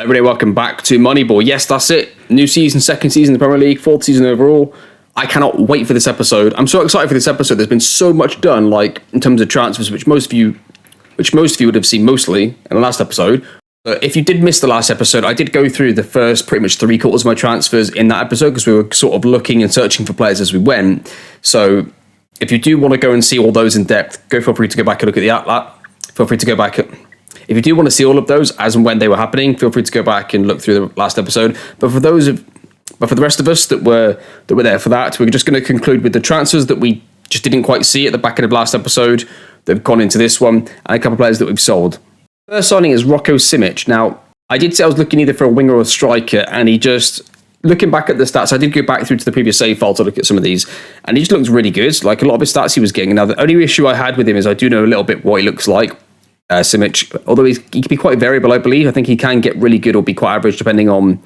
Everybody, welcome back to Moneyball. Yes, that's it. New season, second season in the Premier League, fourth season overall. I cannot wait for this episode. I'm so excited for this episode. There's been so much done, like in terms of transfers, which most of you would have seen mostly in the last episode. If you did miss the last episode, I did go through the first pretty much 3/4 of my transfers in that episode because we were sort of looking and searching for players as we went. So if you do want to go and see all those in depth, feel free to go back and look at the outlet. Feel free to go back. If you do want to see all of those as and when they were happening, feel free to go back and look through the last episode. But for the rest of us that were there for that, we're just going to conclude with the transfers that we just didn't quite see at the back end of the last episode that have gone into this one, and a couple of players that we've sold. First signing is Rocco Simic. Now, I did say I was looking either for a winger or a striker, and he just, looking back at the stats, I did go back through to the previous save file to look at some of these, and he just looks really good. Like a lot of his stats he was getting. Now, the only issue I had with him is I do know a little bit what he looks like. Simic, although he can be quite variable, I believe. I think he can get really good or be quite average depending on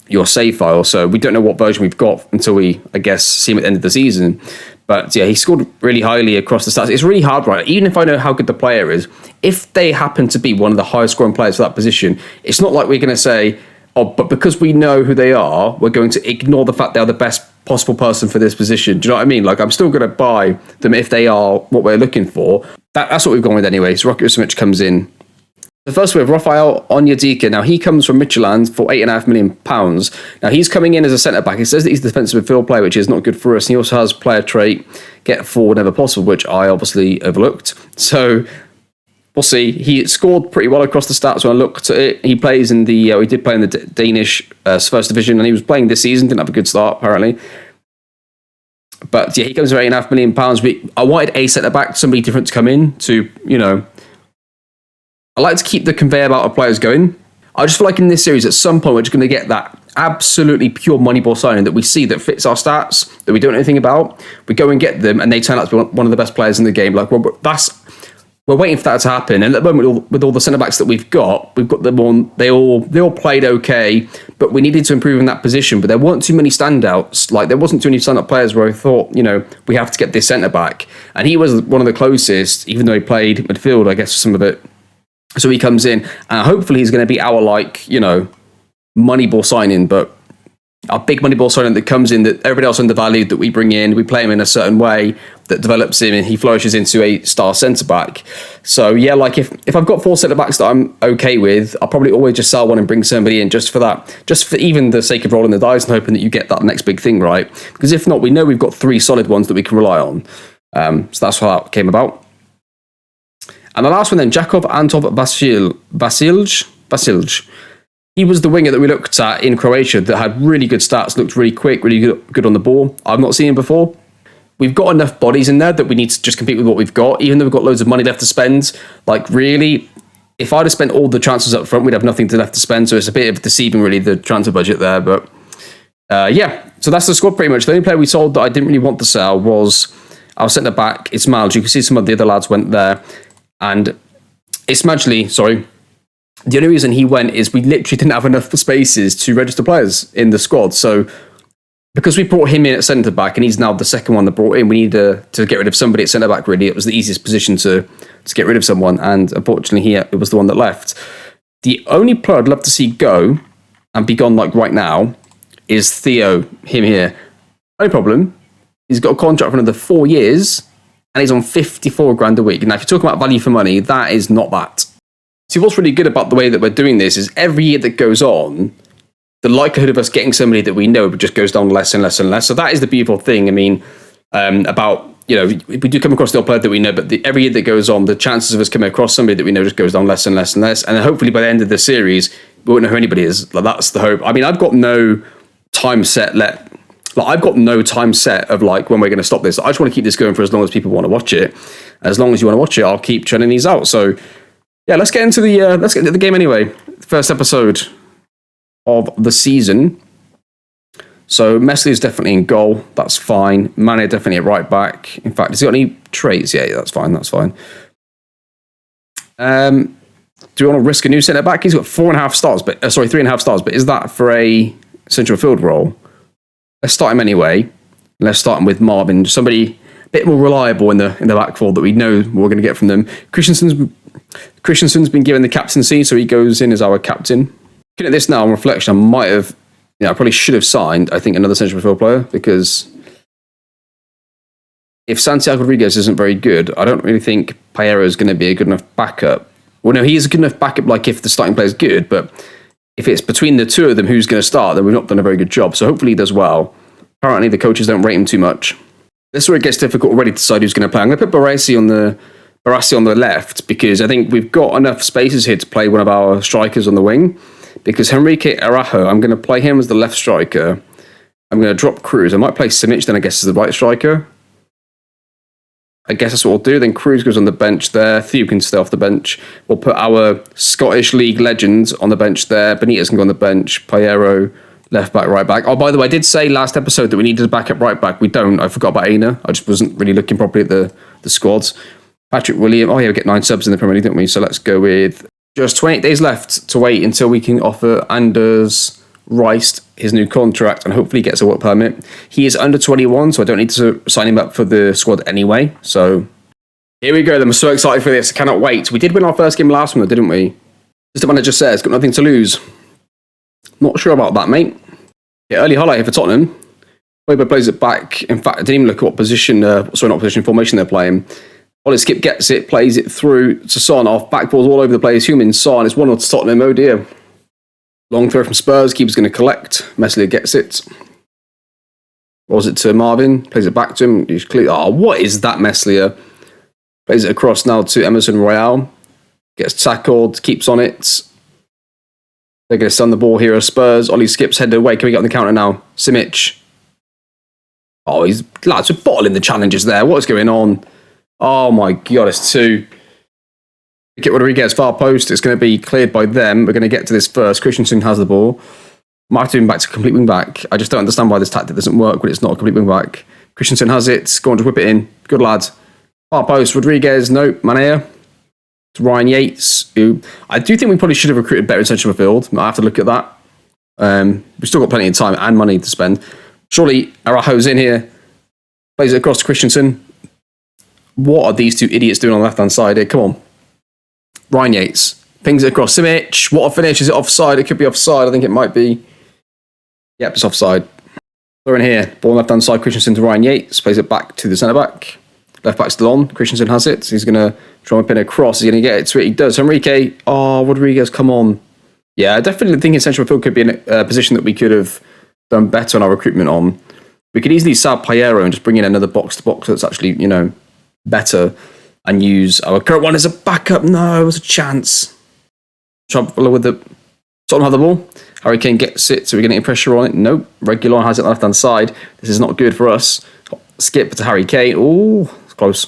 your save file. So we don't know what version we've got until we, I guess, see him at the end of the season. But yeah, he scored really highly across the stats. It's really hard, right? Even if I know how good the player is, if they happen to be one of the highest scoring players for that position, it's not like we're going to say, oh, but because we know who they are, we're going to ignore the fact they are the best possible person for this position. Do you know what I mean? Like, I'm still going to buy them if they are what we're looking for. That's what we've gone with anyway. So Rocco Simic comes in. The first we have Rafael Onyedika. Now, he comes from Midtjylland for £8.5 million. Now, he's coming in as a centre-back. It says that he's a defensive midfield player, which is not good for us. And he also has player trait, get forward whenever possible, which I obviously overlooked. So we'll see. He scored pretty well across the stats when I looked at it. He plays in the, he did play in the Danish first division, and he was playing this season. Didn't have a good start, apparently. But yeah, he comes for £8.5 million. I wanted a centre-back, somebody different to come in to, I like to keep the conveyor belt of players going. I just feel like in this series, at some point, we're just going to get that absolutely pure Moneyball signing that we see that fits our stats, that we don't know anything about. We go and get them, and they turn out to be one of the best players in the game. Like, we're waiting for that to happen. And at the moment, with all the centre-backs that we've got them on. They all played okay, but we needed to improve in that position. But there weren't too many standouts. Like, there wasn't too many stand-up players where I thought, we have to get this centre-back. And he was one of the closest, even though he played midfield, I guess, for some of it. So he comes in, and hopefully he's going to be our, Moneyball signing, but our big Moneyball signing that comes in, that everybody else undervalued, that we bring in, we play him in a certain way, that develops him, and he flourishes into a star centre-back. So, yeah, if I've got 4 centre-backs that I'm okay with, I'll probably always just sell one and bring somebody in just for that, just for even the sake of rolling the dice and hoping that you get that next big thing, right? Because if not, we know we've got 3 solid ones that we can rely on. So that's how that came about. And the last one then, Jakub Antov Vasilj. He was the winger that we looked at in Croatia that had really good stats, looked really quick, really good on the ball. I've not seen him before. We've got enough bodies in there that we need to just compete with what we've got, even though we've got loads of money left to spend. Really, if I'd have spent all the transfers up front, we'd have nothing left to spend. So it's a bit of deceiving, really, the transfer budget there. But so that's the squad pretty much. The only player we sold that I didn't really want to sell was our centre-back, Ismail. You can see some of the other lads went there. And the only reason he went is we literally didn't have enough spaces to register players in the squad. So because we brought him in at centre-back, and he's now the second one that brought in, we needed to get rid of somebody at centre-back, really. It was the easiest position to get rid of someone, and unfortunately it was the one that left. The only player I'd love to see go and be gone right now is Theo, him here. No problem. He's got a contract for another 4 years, and he's on 54 grand a week. Now, if you're talking about value for money, that is not that. See, what's really good about the way that we're doing this is every year that goes on, the likelihood of us getting somebody that we know just goes down less and less and less. So that is the beautiful thing. I mean, we do come across the old player that we know, but every year that goes on, the chances of us coming across somebody that we know just goes down less and less and less. And then hopefully by the end of the series, we won't know who anybody is. That's the hope. I mean, I've got no time set I've got no time set of when we're going to stop this. I just want to keep this going for as long as people want to watch it. As long as you want to watch it, I'll keep churning these out. So yeah, let's get into the game anyway. First episode of the season. So Messi is definitely in goal. That's fine. Mane definitely at right back. In fact, has he got any traits? Yeah, that's fine. That's fine. Do we want to risk a new centre back? He's got 3.5 stars. But is that for a central field role? Let's start him anyway. Let's start him with Marvin, somebody a bit more reliable in the back four that we know we're going to get from them. Christensen's Christensen's been given the captaincy, so he goes in as our captain. Looking at this now on reflection, I probably should have signed, I think, another central midfield player, because if Santiago Rodriguez isn't very good, I don't really think Paero is going to be a good enough backup. Well, no, he is a good enough backup, like if the starting player is good, but if it's between the two of them who's going to start, then we've not done a very good job. So hopefully he does well. Apparently the coaches don't rate him too much. This is where it gets difficult already to decide who's going to play. I'm going to put Barassi on the left, because I think we've got enough spaces here to play one of our strikers on the wing. Because Henrique Arajo, I'm going to play him as the left striker. I'm going to drop Cruz. I might play Simic then, I guess, as the right striker. I guess that's what we'll do. Then Cruz goes on the bench there. Theo can stay off the bench. We'll put our Scottish League legends on the bench there. Benitez can go on the bench. Paero, left back, right back. Oh, by the way, I did say last episode that we needed a backup right back. We don't. I forgot about Aina. I just wasn't really looking properly at the squads. Patrick William. Oh, yeah, we get 9 subs in the Premier League, don't we? So let's go with just 28 days left to wait until we can offer Anders Rice his new contract and hopefully gets a work permit. He is under 21, so I don't need to sign him up for the squad anyway. So here we go. I'm so excited for this. I cannot wait. We did win our first game last one, didn't we? Just the manager says, got nothing to lose. Not sure about that, mate. Yeah, early highlight here for Tottenham. Weber plays it back. In fact, I didn't even look at what position, formation they're playing. Ollie Skip gets it, plays it through to Son, off back balls all over the place. Human Son, it's 1-0 to Tottenham. Oh dear. Long throw from Spurs, keeper's going to collect. Meslier gets it. Rolls it to Marvin, plays it back to him. He's clear. Oh, what is that, Meslier? Plays it across now to Emerson Royale. Gets tackled, keeps on it. They're going to stun the ball here as Spurs. Ollie Skip's headed away. Can we get on the counter now? Simic. Oh, lads, we're bottling the challenges there. What is going on? Oh my God, it's 2. Get Rodriguez far post. It's going to be cleared by them. We're going to get to this first. Christensen has the ball. Might have to back to complete wing back. I just don't understand why this tactic doesn't work when it's not a complete wing back. Christensen has it. Go on to whip it in. Good lad. Far post. Rodriguez. No. Manea. It's Ryan Yates. Who I do think we probably should have recruited better in central midfield. I have to look at that. We've still got plenty of time and money to spend. Surely Arajo's in here. Plays it across to Christensen. What are these two idiots doing on the left-hand side here? Come on. Ryan Yates. Pings it across. Simic. What a finish. Is it offside? It could be offside. I think it might be. Yep, it's offside. They're in here. Ball on left-hand side. Christensen to Ryan Yates. Plays it back to the centre-back. Left back still on. Christensen has it. He's going to try and pin it across. He's going to get it to it. He does. Henrique. Oh, Rodriguez, come on. Yeah, I definitely think in central midfield could be in a position that we could have done better on our recruitment on. We could easily sell Paero and just bring in another box-to-box that's actually, better and use our current one as a backup. No, it was a chance. Trouble with the Tottenham have the ball. Harry Kane gets it, so we're getting pressure on it. Nope. Regulon has it on the left-hand side. This is not good for us. Skip to Harry Kane. Oh, it's close.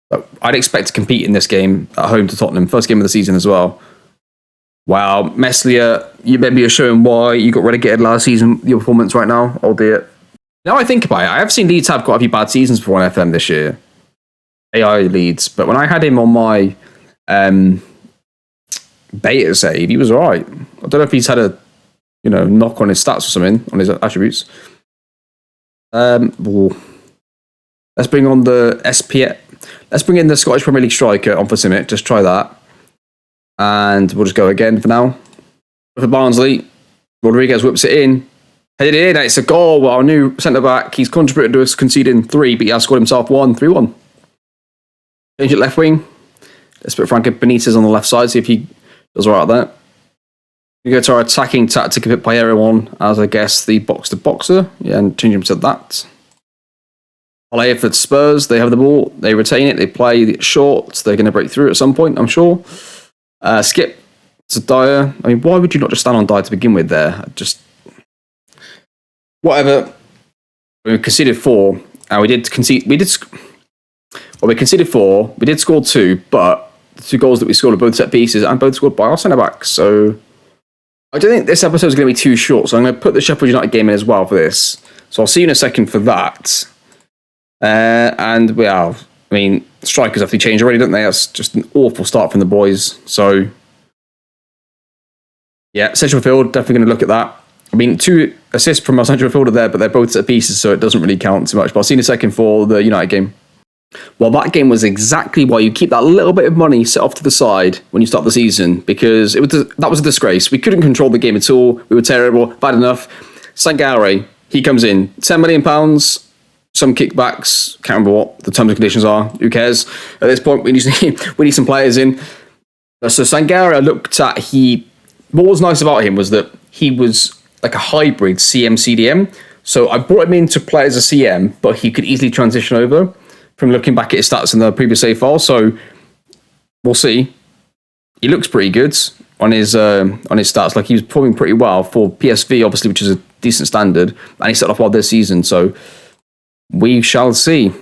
But I'd expect to compete in this game at home to Tottenham. First game of the season as well. Wow, Meslier, you maybe are showing why you got relegated last season, your performance right now. Oh dear. Now I think about it, I have seen Leeds have quite a few bad seasons before on FM this year. AI Leeds. But when I had him on my beta save, he was alright. I don't know if he's had a knock on his stats or something, on his attributes. Let's bring on the SPF. Let's bring in the Scottish Premier League striker on for Simic. Just try that. And we'll just go again for now. For Barnsley, Rodriguez whips it in. Headed in. It's a goal. Our new centre-back. He's contributed to us conceding 3, but he has scored himself 1. 3-1. Change it left wing. Let's put Franco Benitez on the left side. See if he does all right there. We go to our attacking tactic. Put Paero on as, I guess, the box-to-boxer. Yeah, and change him to that. Ollie for Spurs. They have the ball. They retain it. They play it short. They're going to break through at some point, I'm sure. Skip to Dyer. I mean, why would you not just stand on Dyer to begin with there? Just whatever. We conceded 4, and we conceded 4. We did score 2, but the 2 goals that we scored were both set pieces and both scored by our centre backs. So I don't think this episode is going to be too short. So I'm going to put the Sheffield United game in as well for this. So I'll see you in a second for that. And well, I mean, strikers have to change already, don't they? That's just an awful start from the boys. So, yeah, central midfield, definitely going to look at that. I mean, 2 assists from our central midfielder there, but they're both set pieces, so it doesn't really count too much. But I'll see you in a second for the United game. Well, that game was exactly why you keep that little bit of money set off to the side when you start the season, because that was a disgrace. We couldn't control the game at all. We were terrible, bad enough. Sangare, he comes in, £10 million, some kickbacks, can't remember what the terms and conditions are, who cares? At this point, we need some players in. So Sangare, I looked at, what was nice about him was that he was like a hybrid CM-CDM. So I brought him in to play as a CM, but he could easily transition over from looking back at his stats in the previous save file. So we'll see. He looks pretty good on his stats. Like, he was performing pretty well for PSV, obviously, which is a decent standard. And he started off well this season. So we shall see.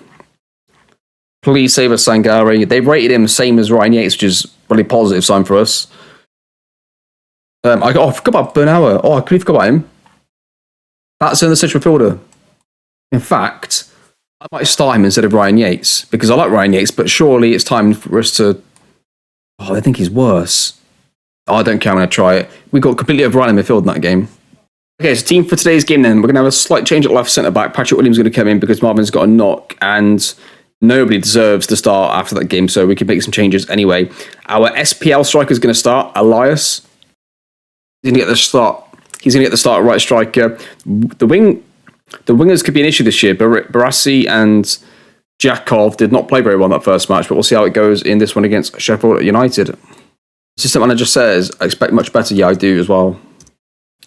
Please save us, Sangare. They rated him the same as Ryan Yates, which is a really positive sign for us. I forgot about Bernauer. I completely forgot about him. That's in the central midfielder. In fact, I might start him instead of Ryan Yates, because I like Ryan Yates, but surely it's time for us to... I think he's worse. I don't care, I'm going to try it. We got completely overrun in midfield in that game. Okay, so team for today's game then. We're going to have a slight change at left centre-back. Patrick Williams is going to come in because Marvin's got a knock, and nobody deserves to start after that game, so we can make some changes anyway. Our SPL striker is going to start, Elias. He's going to get the start. He's going to get the start at right striker. The wingers could be an issue this year. Barassi and Jakov did not play very well in that first match, but we'll see how it goes in this one against Sheffield United. Assistant manager says, I expect much better. Yeah, I do as well.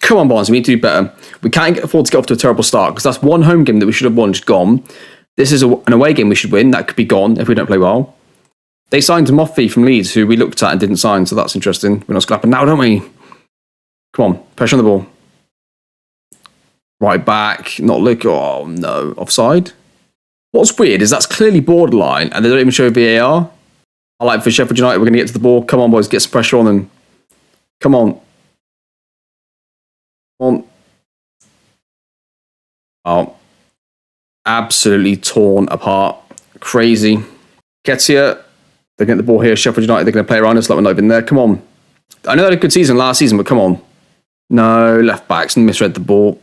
Come on, Barnsley, we need to do better. We can't afford to get off to a terrible start, because that's one home game that we should have won, just gone. This is an away game we should win. That could be gone if we don't play well. They signed Moffey from Leeds, who we looked at and didn't sign, so that's interesting. We're not scrapping now, don't we? Come on, pressure on the ball. Right back, not look. Oh no, offside. What's weird is that's clearly borderline, and they don't even show VAR. I like for Sheffield United, we're going to get to the ball. Come on, boys, get some pressure on them. Come on. Come on. Oh, absolutely torn apart. Crazy. Ketia, they're getting the ball here. Sheffield United, they're going to play around us like we're not even there. Come on. I know they had a good season last season, but come on. No, left backs misread the ball.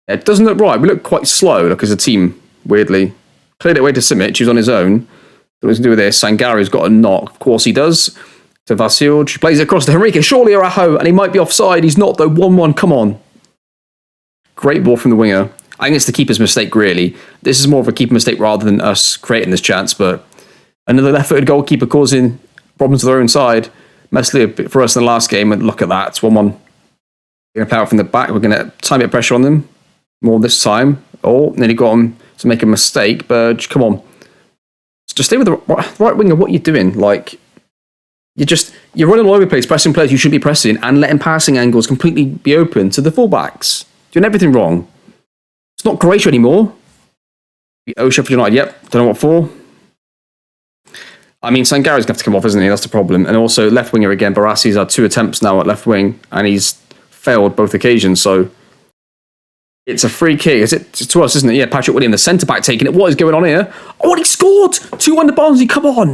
It doesn't look right. We look quite slow, as a team, weirdly. Cleared it away to Simic, who's on his own. What does he do with this? Sangare's got a knock. Of course he does. To Vasilj. Plays it across to Henrique. Surely Araujo, and he might be offside. He's not, though. 1-1. Come on. Great ball from the winger. I think it's the keeper's mistake, really. This is more of a keeper mistake rather than us creating this chance, but another left-footed goalkeeper causing problems to their own side. Mostly a bit for us in the last game, and look at that. It's 1-1. We're going to play out from the back. We're going to time bit pressure on them. More this time. Oh, nearly got him to make a mistake. Burge, come on. Just stay with the right winger. What are you doing? Like, you're running all over the place, pressing players you shouldn't be pressing, and letting passing angles completely be open to the fullbacks. Doing everything wrong. It's not Croatia anymore. Oh, Sheffield United. Yep. Don't know what for. I mean, Sangare's going to have to come off, isn't he? That's the problem. And also, left winger again. Barassi's had 2 attempts now at left wing, and he's failed both occasions. So it's a free kick. Is it to us, isn't it? Yeah, Patrick Williams, the centre back, taking it. What is going on here? Oh, and he scored! 2-1 to Barnsley. Come on.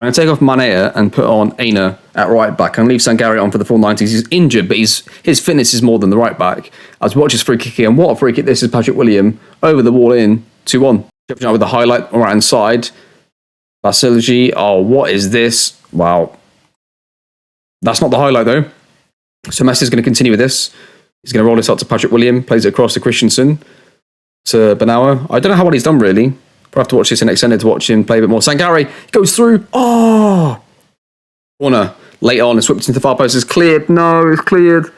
I'm going to take off Manea and put on Aina at right back and leave Sangare on for the full 90s. He's injured, but his fitness is more than the right back. As we watch his free kick here, and what a free kick this is. Patrick Williams over the wall in 2-1. With the highlight on the right hand side. Vasilji, oh, what is this? Wow. That's not the highlight, though. So Messi's going to continue with this. He's going to roll this out to Patrick Williams, plays it across to Christensen, to Bernauer. I don't know how well he's done, really. But I have to watch this in extended to watch him play a bit more. Sangare goes through. Oh! Corner. Late on, it's whipped into the far post. It's cleared. No, it's cleared.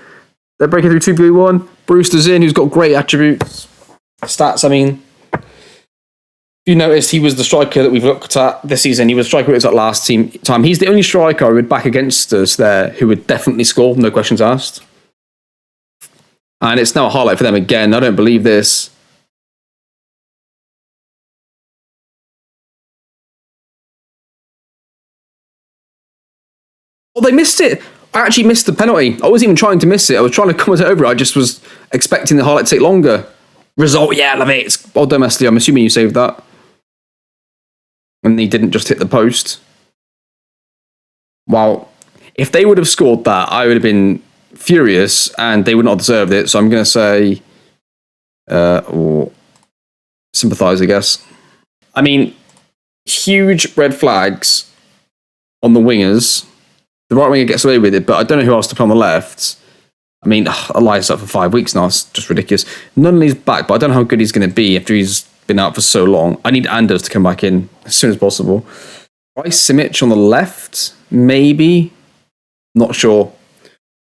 They're breaking through 2v1. Brewster's in, who's got great attributes. Stats, I mean. You noticed he was the striker that we've looked at this season. He was the striker we looked at last time. He's the only striker I would back against us there who would definitely score, no questions asked. And it's now a highlight for them again. I don't believe this. Oh, they missed it. I actually missed the penalty. I wasn't even trying to miss it. I was trying to comment over it. I just was expecting the highlight to take longer. Result, yeah, love it. It's well done, Messi. I'm assuming you saved that. And he didn't just hit the post. Wow. If they would have scored that, I would have been furious, and they would not have deserved it. So I'm going to say, sympathise, I guess. I mean, huge red flags on the wingers. The right winger gets away with it, but I don't know who else to play on the left. I mean, Elias up for 5 weeks now. It's just ridiculous. Nunley's back, but I don't know how good he's going to be after he's been out for so long. I need Anders to come back in as soon as possible. Bryce Simic on the left, maybe. Not sure.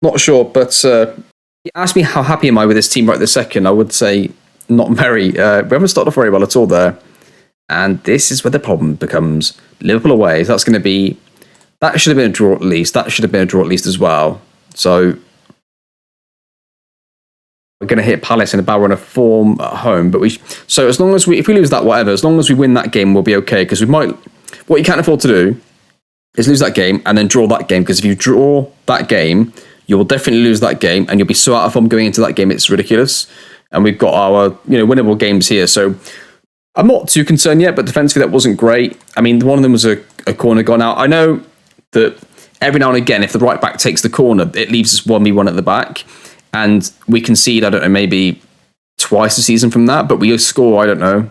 But you asked me how happy am I with this team right this second. I would say not very. We haven't started off very well at all there. And this is where the problem becomes. Liverpool away. So that should have been a draw at least. That should have been a draw at least as well. So we're going to hit Palace in a bad run of form at home. But so as long as if we lose that, whatever, as long as we win that game, we'll be okay. Because we might. What you can't afford to do is lose that game and then draw that game. Because if you draw that game, you will definitely lose that game, and you'll be so out of form going into that game. It's ridiculous. And we've got our winnable games here. So I'm not too concerned yet. But defensively, that wasn't great. I mean, one of them was a corner gone out. I know that every now and again, if the right back takes the corner, it leaves us 1v1 at the back. And we concede, I don't know, maybe twice a season from that. But we score, I don't know.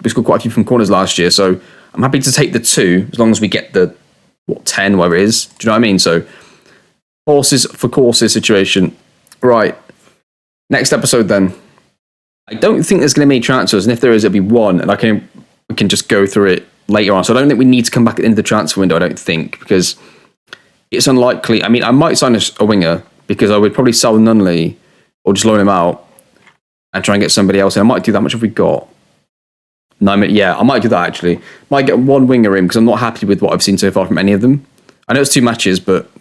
We scored quite a few from corners last year. So I'm happy to take the 2 as long as we get the 10, whatever it is. Do you know what I mean? So horses for courses situation. Right. Next episode then. I don't think there's going to be any transfers. And if there is, it'll be one. And we can just go through it later on. So I don't think we need to come back at the end of the transfer window, I don't think. Because it's unlikely. I mean, I might sign a winger. Because I would probably sell Nunley or just loan him out and try and get somebody else in. I might do that. How much have we got? No, I might do that actually. Might get one winger in because I'm not happy with what I've seen so far from any of them. I know it's 2 matches, but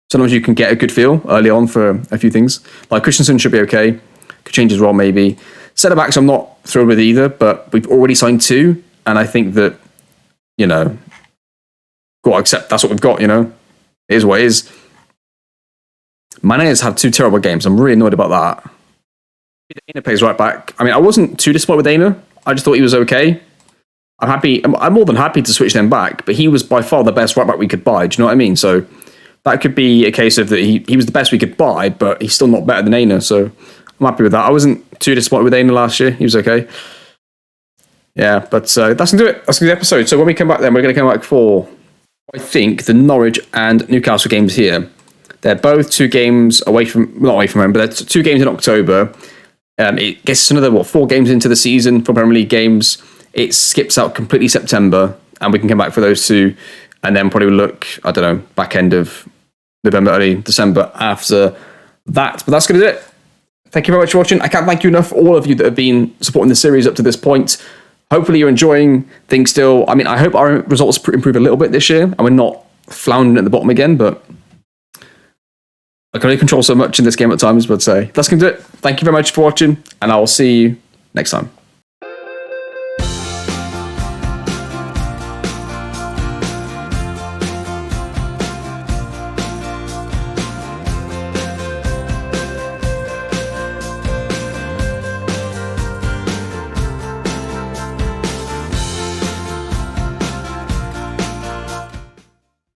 sometimes you can get a good feel early on for a few things. Like Christensen should be okay. Could change his role maybe. Centre backs I'm not thrilled with either, but we've already signed 2, and I think that got to accept that's what we've got. It is what it is. Mane has had 2 terrible games. I'm really annoyed about that. Aina plays right back. I mean, I wasn't too disappointed with Aina. I just thought he was okay. I'm happy. I'm more than happy to switch them back, but he was by far the best right back we could buy. Do you know what I mean? So that could be a case of that he was the best we could buy, but he's still not better than Aina. So I'm happy with that. I wasn't too disappointed with Aina last year. He was okay. Yeah, but that's going to do it. That's going to be the episode. So when we come back then, we're going to come back for, I think, the Norwich and Newcastle games here. They're both 2 games not away from home, but they're 2 games in October. It gets another, 4 games into the season for Premier League games. It skips out completely September, and we can come back for those 2, and then probably look, I don't know, back end of November, early December after that. But that's going to do it. Thank you very much for watching. I can't thank you enough for all of you that have been supporting the series up to this point. Hopefully you're enjoying things still. I mean, I hope our results improve a little bit this year, and we're not floundering at the bottom again, but I can only control so much in this game at times, but that's going to do it. Thank you very much for watching, and I will see you next time.